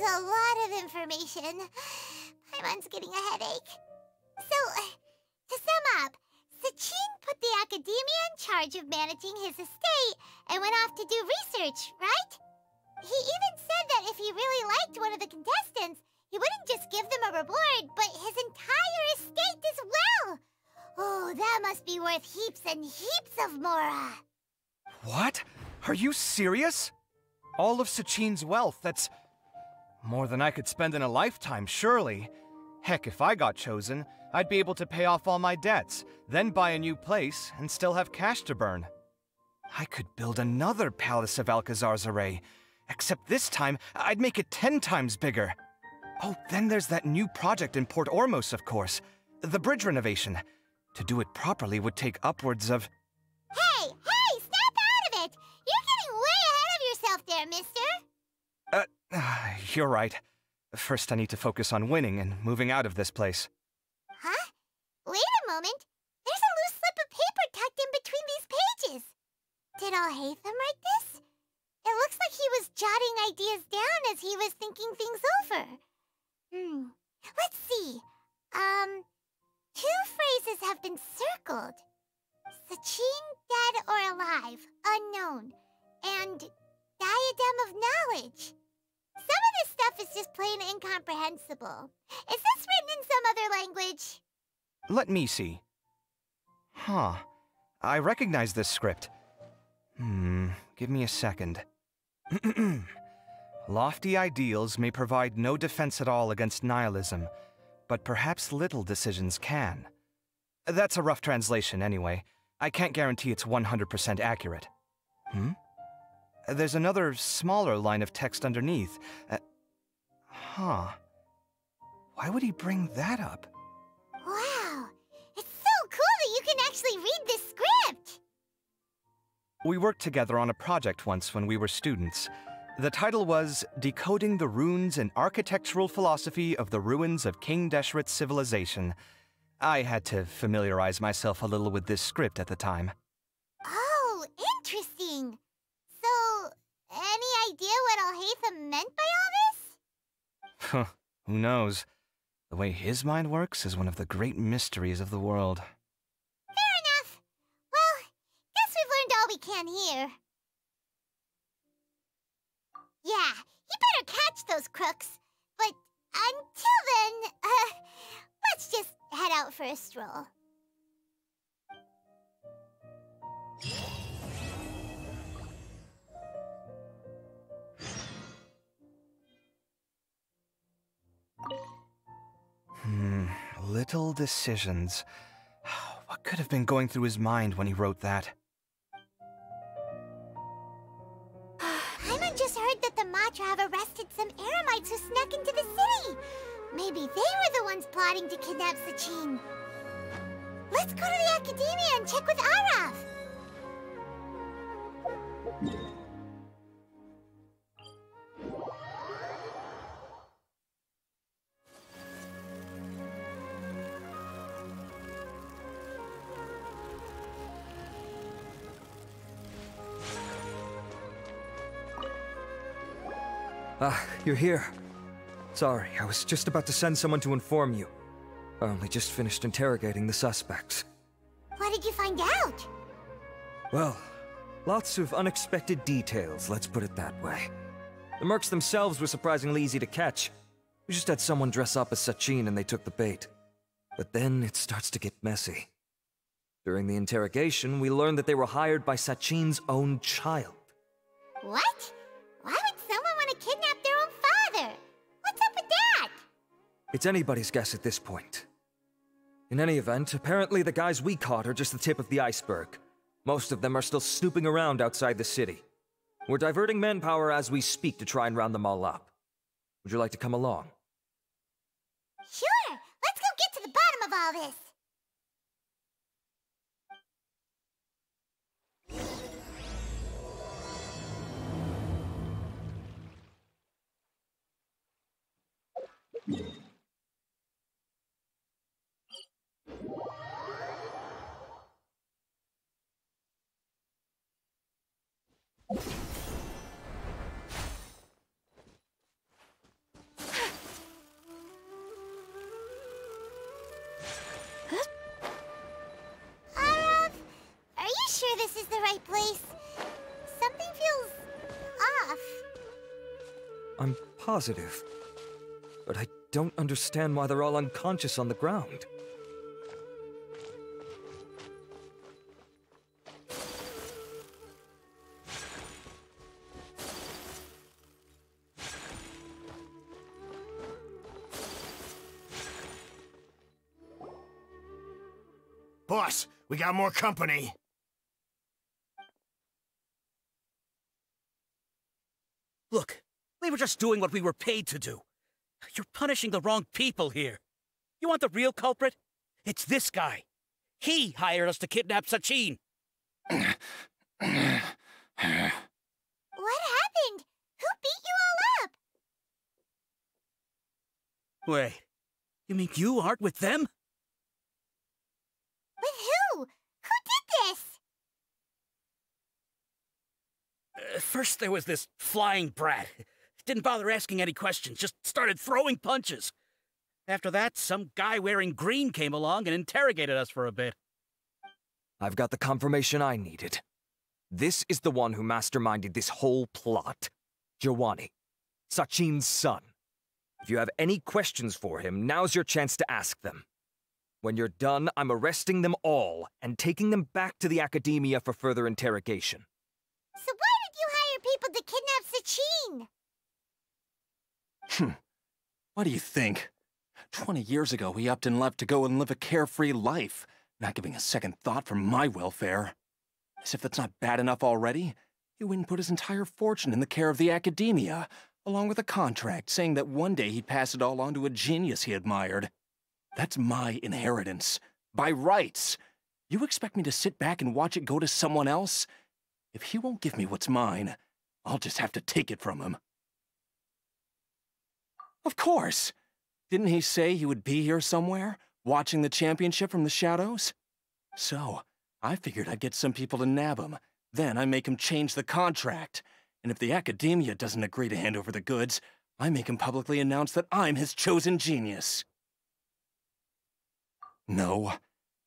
a lot of information. Paimon's getting a headache. So, to sum up, Sachin put the Akademiya in charge of managing his estate and went off to do research, right? He even said that if he really liked one of the contestants, he wouldn't just give them a reward, but his entire estate as well. Oh, that must be worth heaps and heaps of mora. What? Are you serious? All of Sachin's wealth, that's more than I could spend in a lifetime, surely. Heck, if I got chosen, I'd be able to pay off all my debts, then buy a new place, and still have cash to burn. I could build another Palace of Alcazar's array, except this time, I'd make it 10 times bigger. Oh, then there's that new project in Port Ormos, of course. The bridge renovation. To do it properly would take upwards of... Hey, snap out of it! You're getting way ahead of yourself there, mister! You're right. First I need to focus on winning and moving out of this place. Huh? Wait a moment. There's a loose slip of paper tucked in between these pages. Did Alhaitham write this? It looks like he was jotting ideas down as he was thinking things over. Let's see. Two phrases have been circled. Sachin, dead or alive, unknown. And diadem of knowledge. Some of this stuff is just plain incomprehensible. Is this written in some other language? Let me see. Huh. I recognize this script. Give me a second. Lofty ideals may provide no defense at all against nihilism, but perhaps little decisions can. That's a rough translation anyway. I can't guarantee it's 100% accurate. There's another smaller line of text underneath. Why would he bring that up? Wow! It's so cool that you can actually read this script! We worked together on a project once when we were students. The title was Decoding the Runes and Architectural Philosophy of the Ruins of King Deshret's Civilization. I had to familiarize myself a little with this script at the time. Oh, interesting. So, any idea what Alhaitham meant by all this? Who knows? The way his mind works is one of the great mysteries of the world. Fair enough. Well, guess we've learned all we can here. Yeah, you better catch those crooks. But until then, let's just head out for a stroll. Little decisions. What could have been going through his mind when he wrote that? Paimon just heard that the Matra have arrested some Eremites who snuck into the city. Maybe they were the ones plotting to kidnap Sachin. Let's go to the Akademiya and check with Araf. You're here. Sorry, I was just about to send someone to inform you. I only just finished interrogating the suspects. What did you find out? Well, lots of unexpected details, let's put it that way. The mercs themselves were surprisingly easy to catch. We just had someone dress up as Sachin and they took the bait. But then it starts to get messy. During the interrogation, we learned that they were hired by Sachin's own child. What? Why would someone want to kidnap their own father? What's up with that? It's anybody's guess at this point. In any event, apparently the guys we caught are just the tip of the iceberg. Most of them are still snooping around outside the city. We're diverting manpower as we speak to try and round them all up. Would you like to come along? Sure! Let's go get to the bottom of all this! right place. Something feels off. I'm positive. But I don't understand why they're all unconscious on the ground. Boss, we got more company. Look, we were just doing what we were paid to do. You're punishing the wrong people here. You want the real culprit? It's this guy. He hired us to kidnap Sachin. What happened? Who beat you all up? Wait, you mean you aren't with them? With who? Who did this? First there was this flying brat. Didn't bother asking any questions, just started throwing punches. After that, some guy wearing green came along and interrogated us for a bit. I've got the confirmation I needed. This is the one who masterminded this whole plot. Jawani, Sachin's son. If you have any questions for him, now's your chance to ask them. When you're done, I'm arresting them all and taking them back to the Akademiya for further interrogation. So why did you hire people to kidnap Sachin? What do you think? 20 years ago, he upped and left to go and live a carefree life, not giving a second thought for my welfare. As if that's not bad enough already, he went and put his entire fortune in the care of the Akademiya, along with a contract saying that one day he'd pass it all on to a genius he admired. That's my inheritance, by rights. You expect me to sit back and watch it go to someone else? If he won't give me what's mine, I'll just have to take it from him. Of course! Didn't he say he would be here somewhere, watching the championship from the shadows? So, I figured I'd get some people to nab him. Then I make him change the contract. And if the Akademiya doesn't agree to hand over the goods, I make him publicly announce that I'm his chosen genius. No,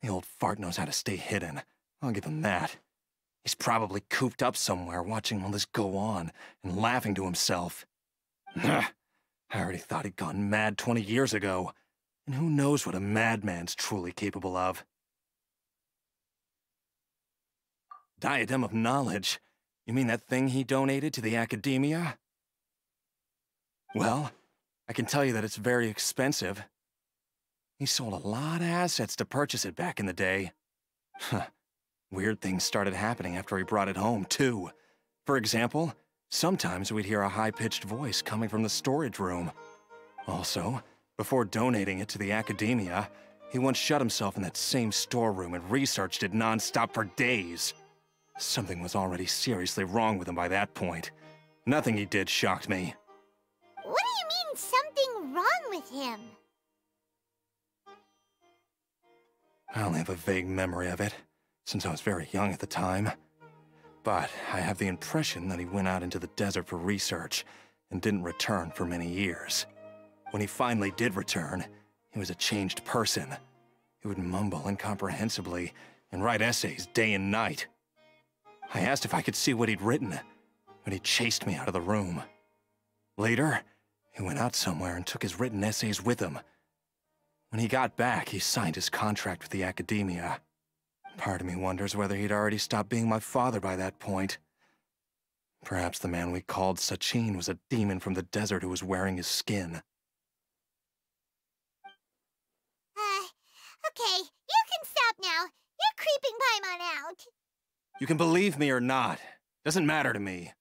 the old fart knows how to stay hidden. I'll give him that. He's probably cooped up somewhere watching all this go on and laughing to himself. I already thought he'd gone mad 20 years ago. And who knows what a madman's truly capable of. Diadem of Knowledge? You mean that thing he donated to the Akademiya? Well, I can tell you that it's very expensive. He sold a lot of assets to purchase it back in the day. Weird things started happening after he brought it home, too. For example, sometimes we'd hear a high-pitched voice coming from the storage room. Also, before donating it to the Akademiya, he once shut himself in that same storeroom and researched it non-stop for days. Something was already seriously wrong with him by that point. Nothing he did shocked me. What do you mean, something wrong with him? I only have a vague memory of it, since I was very young at the time. But I have the impression that he went out into the desert for research and didn't return for many years. When he finally did return, he was a changed person. He would mumble incomprehensibly and write essays day and night. I asked if I could see what he'd written, but he chased me out of the room. Later, he went out somewhere and took his written essays with him. When he got back, he signed his contract with the Akademiya. Part of me wonders whether he'd already stopped being my father by that point. Perhaps the man we called Sachin was a demon from the desert who was wearing his skin. Okay, you can stop now. You're creeping Paimon out. You can believe me or not. Doesn't matter to me.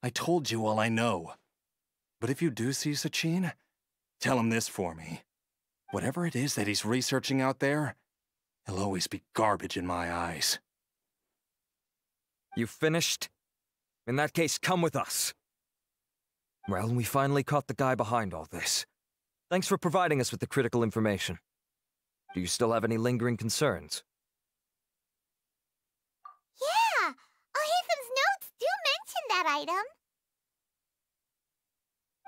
I told you all I know. But if you do see Sachin, tell him this for me. Whatever it is that he's researching out there, he'll always be garbage in my eyes. You finished? In that case, come with us. Well, we finally caught the guy behind all this. Thanks for providing us with the critical information. Do you still have any lingering concerns? Yeah, Al-Haytham's notes do mention that item.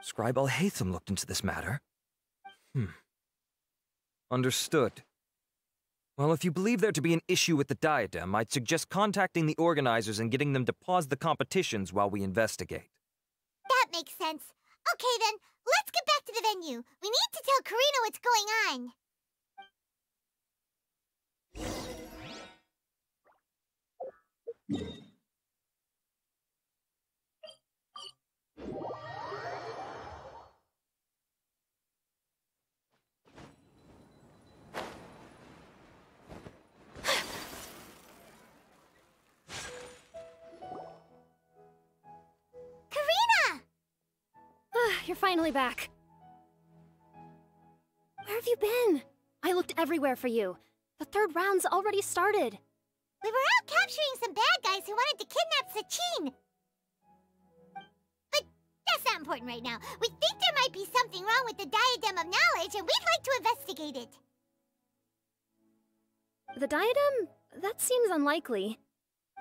Scribe Al-Haytham looked into this matter. Understood. Well, if you believe there to be an issue with the diadem, I'd suggest contacting the organizers and getting them to pause the competitions while we investigate. That makes sense. Okay then, let's get back to the venue. We need to tell Karina what's going on. You're finally back. Where have you been? I looked everywhere for you. The third round's already started. We were out capturing some bad guys who wanted to kidnap Sachin. But that's not important right now. We think there might be something wrong with the Diadem of Knowledge, and we'd like to investigate it. The diadem? That seems unlikely.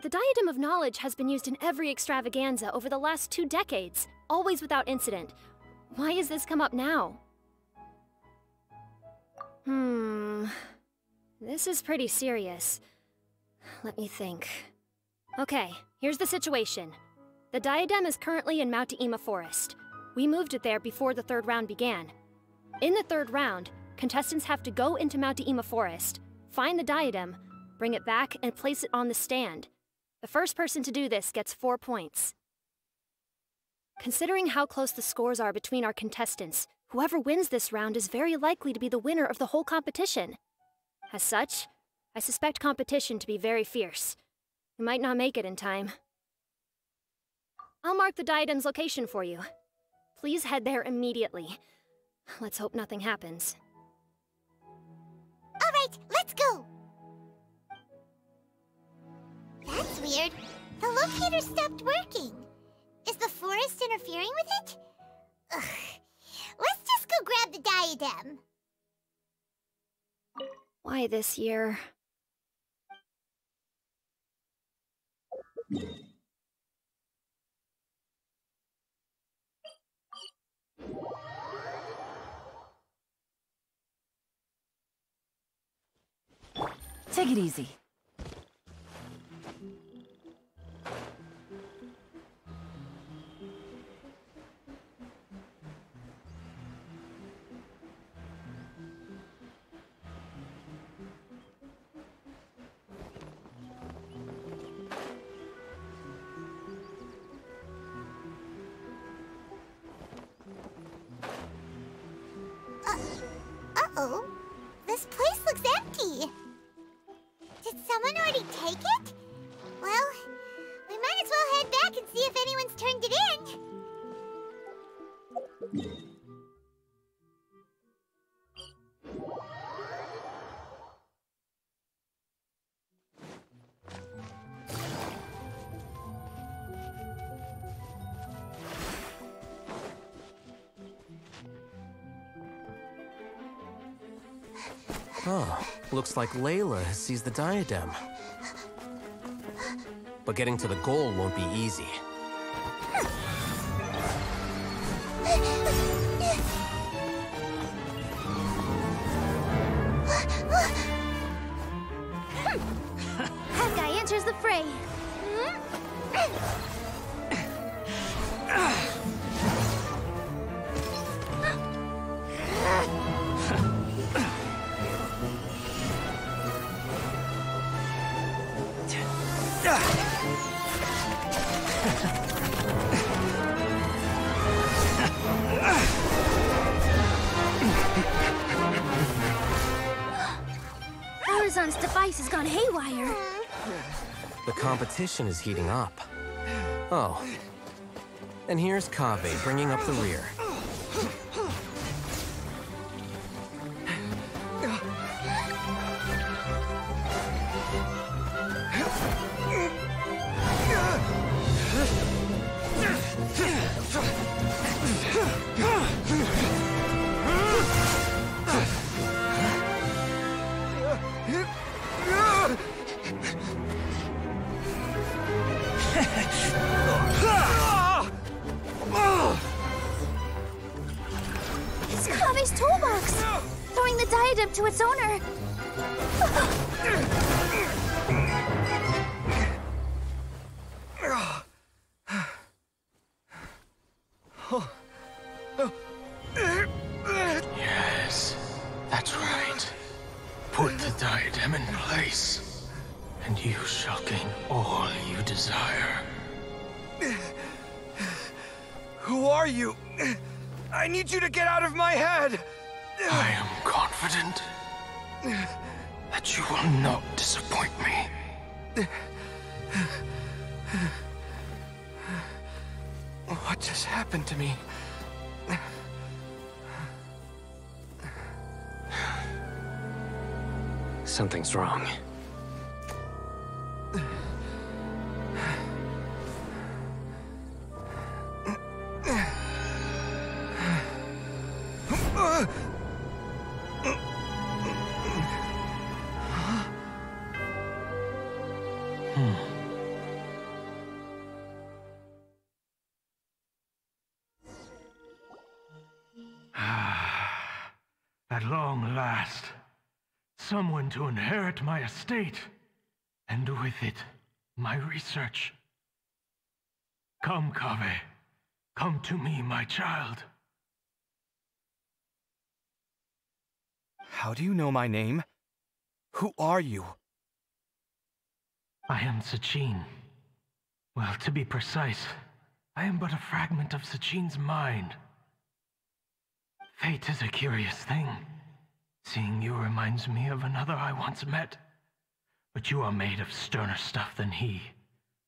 The Diadem of Knowledge has been used in every extravaganza over the last 2 decades, always without incident. Why has this come up now? This is pretty serious. Let me think. Okay, here's the situation. The diadem is currently in Mount Ima Forest. We moved it there before the third round began. In the third round, contestants have to go into Mount Ima Forest, find the diadem, bring it back, and place it on the stand. The first person to do this gets 4 points. Considering how close the scores are between our contestants, whoever wins this round is very likely to be the winner of the whole competition. As such, I suspect competition to be very fierce. We might not make it in time. I'll mark the diadem's location for you. Please head there immediately. Let's hope nothing happens. All right, let's go! That's weird. The locator stopped working. Is the forest interfering with it? Ugh. Let's just go grab the diadem. Why this year? Take it easy. Uh-oh. This place looks empty. Did someone already take it? Well, we might as well head back and see if anyone's turned it in. Oh, looks like Layla has seized the diadem. But getting to the goal won't be easy. That guy enters the fray. Horizon's device has gone haywire. The competition is heating up. Oh. And here's Kaveh bringing up the rear. It's Kaveh's toolbox! Throwing the diadem to its owner. Yes, that's right. Put the diadem in place, and you shall gain all you desire. Who are you? I need you to get out of my head! I am confident that you will not disappoint me. What just happened to me? Something's wrong. At long last, someone to inherit my estate, and with it, my research. Come, Kaveh. Come to me, my child. How do you know my name? Who are you? I am Sachin. Well, to be precise, I am but a fragment of Sachin's mind. Fate is a curious thing. Seeing you reminds me of another I once met. But you are made of sterner stuff than he,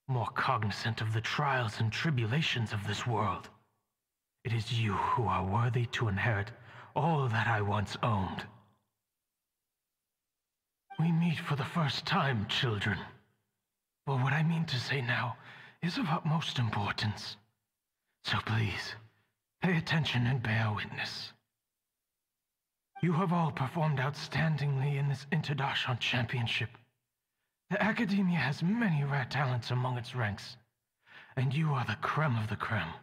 more cognizant of the trials and tribulations of this world. It is you who are worthy to inherit all that I once owned. We meet for the first time, children. But what I mean to say now is of utmost importance. So please, pay attention and bear witness. You have all performed outstandingly in this Darshans Championship. The Akademiya has many rare talents among its ranks, and you are the creme of the creme.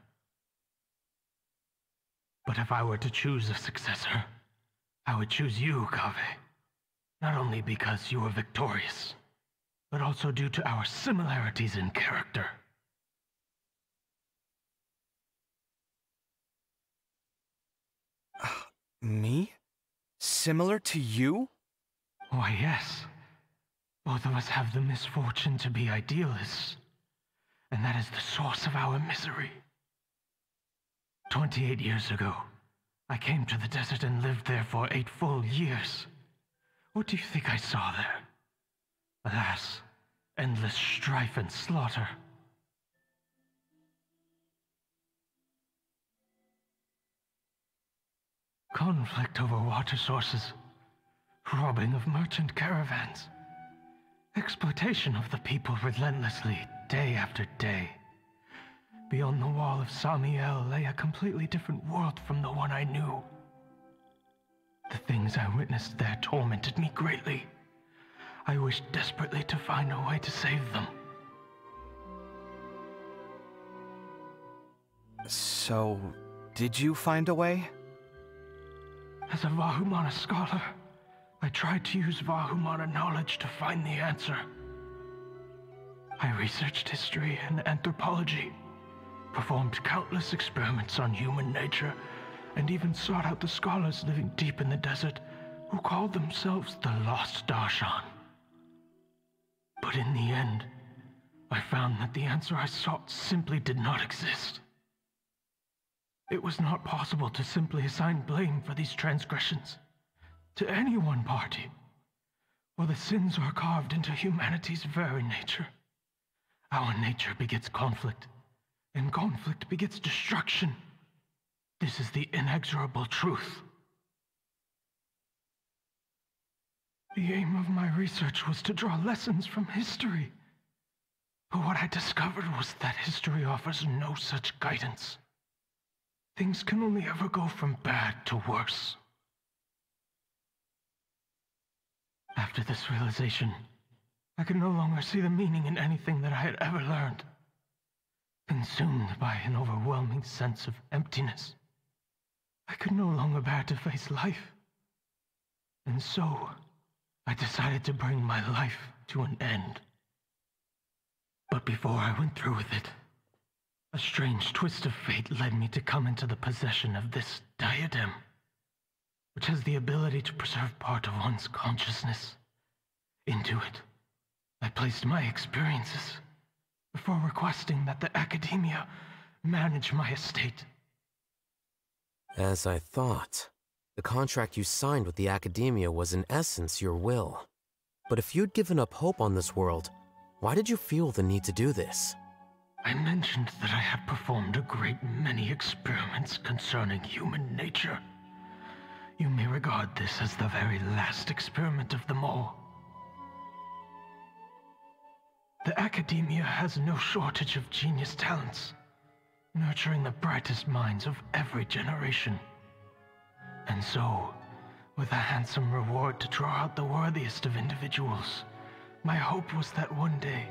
But if I were to choose a successor, I would choose you, Kaveh. Not only because you were victorious, but also due to our similarities in character. Me? Similar to you? Why, yes. Both of us have the misfortune to be idealists, and that is the source of our misery. 28 years ago, I came to the desert and lived there for 8 full years. What do you think I saw there? Alas, endless strife and slaughter. Conflict over water sources, robbing of merchant caravans, exploitation of the people relentlessly, day after day. Beyond the wall of Samiel lay a completely different world from the one I knew. The things I witnessed there tormented me greatly. I wished desperately to find a way to save them. So, did you find a way? As a Vahumana scholar, I tried to use Vahumana knowledge to find the answer. I researched history and anthropology, performed countless experiments on human nature, and even sought out the scholars living deep in the desert who called themselves the Lost Darshan. But in the end, I found that the answer I sought simply did not exist. It was not possible to simply assign blame for these transgressions to any one party, for the sins are carved into humanity's very nature. Our nature begets conflict, and conflict begets destruction. This is the inexorable truth. The aim of my research was to draw lessons from history. But what I discovered was that history offers no such guidance. Things can only ever go from bad to worse. After this realization, I could no longer see the meaning in anything that I had ever learned. Consumed by an overwhelming sense of emptiness, I could no longer bear to face life. And so, I decided to bring my life to an end. But before I went through with it, a strange twist of fate led me to come into the possession of this diadem, which has the ability to preserve part of one's consciousness. Into it, I placed my experiences before requesting that the Akademiya manage my estate. As I thought, the contract you signed with the Akademiya was in essence your will. But if you'd given up hope on this world, why did you feel the need to do this? I mentioned that I had performed a great many experiments concerning human nature. You may regard this as the very last experiment of them all. The Akademiya has no shortage of genius talents, nurturing the brightest minds of every generation. And so, with a handsome reward to draw out the worthiest of individuals, my hope was that one day,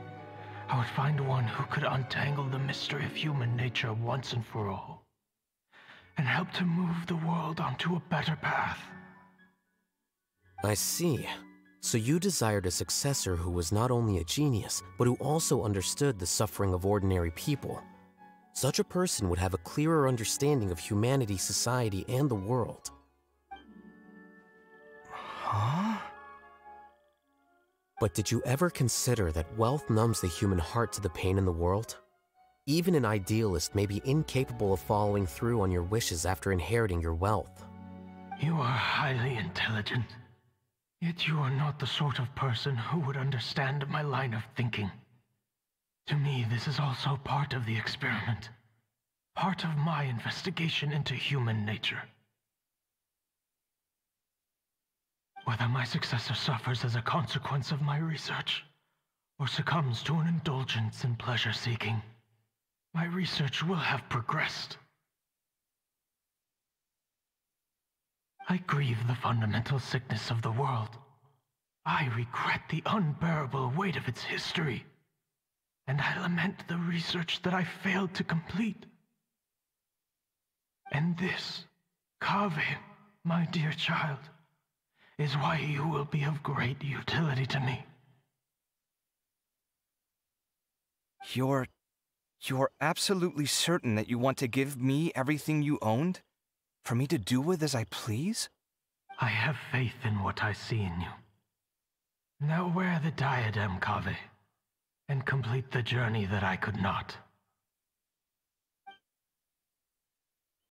I would find one who could untangle the mystery of human nature once and for all, and help to move the world onto a better path. I see. So you desired a successor who was not only a genius, but who also understood the suffering of ordinary people. Such a person would have a clearer understanding of humanity, society, and the world. Huh? But did you ever consider that wealth numbs the human heart to the pain in the world? Even an idealist may be incapable of following through on your wishes after inheriting your wealth. You are highly intelligent, yet you are not the sort of person who would understand my line of thinking. To me, this is also part of the experiment, part of my investigation into human nature. Whether my successor suffers as a consequence of my research, or succumbs to an indulgence in pleasure-seeking, my research will have progressed. I grieve the fundamental sickness of the world. I regret the unbearable weight of its history, and I lament the research that I failed to complete. And this, Kaveh, my dear child, is why you will be of great utility to me. You're absolutely certain that you want to give me everything you owned? For me to do with as I please? I have faith in what I see in you. Now wear the diadem, Kaveh, and complete the journey that I could not.